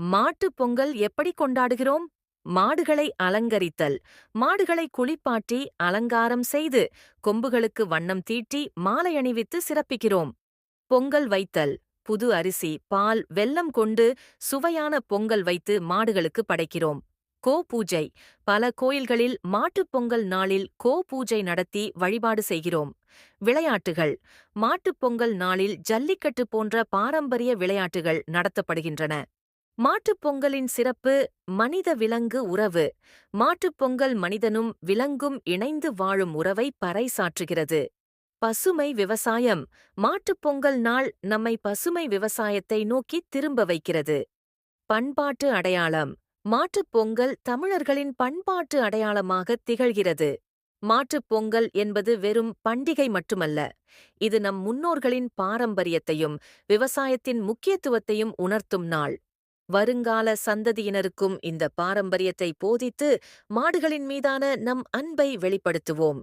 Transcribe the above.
மாட்டுப் பொங்கல் எப்படி கொண்டாடுகிறோம்? மாடுகளை அலங்கரித்தல். மாடுகளை குளிப்பாட்டி அலங்காரம் செய்து கொம்புகளுக்கு வண்ணம் தீட்டி மாலை அணிவித்து சிறப்பிக்கிறோம். பொங்கல் வைத்தல். புது அரிசி, பால், வெல்லம் கொண்டு சுவையான பொங்கல் வைத்து மாடுகளுக்கு படைக்கிறோம். கோ பூஜை. பல கோயில்களில் மாட்டுப் பொங்கல் நாளில் கோ பூஜை நடத்தி வழிபாடு செய்கிறோம். விளையாட்டுகள். மாட்டுப் பொங்கல் நாளில் ஜல்லிக்கட்டு போன்ற பாரம்பரிய விளையாட்டுகள் நடத்தப்படுகின்றன. மாட்டுப் பொங்கலின் சிறப்பு மனித விலங்கு உறவு. மாட்டுப் பொங்கல் மனிதனும் விலங்கும் இணைந்து வாழும் உறவை பறைசாற்றுகிறது. பசுமை விவசாயம். மாட்டுப் பொங்கல் நாள் நம்மை பசுமை விவசாயத்தை நோக்கி திரும்ப வைக்கிறது. பண்பாட்டு அடையாளம். மாட்டுப் பொங்கல் தமிழர்களின் பண்பாட்டு அடையாளமாக திகழ்கிறது. மாட்டுப் பொங்கல் என்பது வெறும் பண்டிகை மட்டுமல்ல, இது நம் முன்னோர்களின் பாரம்பரியத்தையும் விவசாயத்தின் முக்கியத்துவத்தையும் உணர்த்தும் நாள். வருங்கால சந்ததியினருக்கும் இந்த பாரம்பரியத்தை போதித்து மாடுகளின் மீதான நம் அன்பை வெளிப்படுத்துவோம்.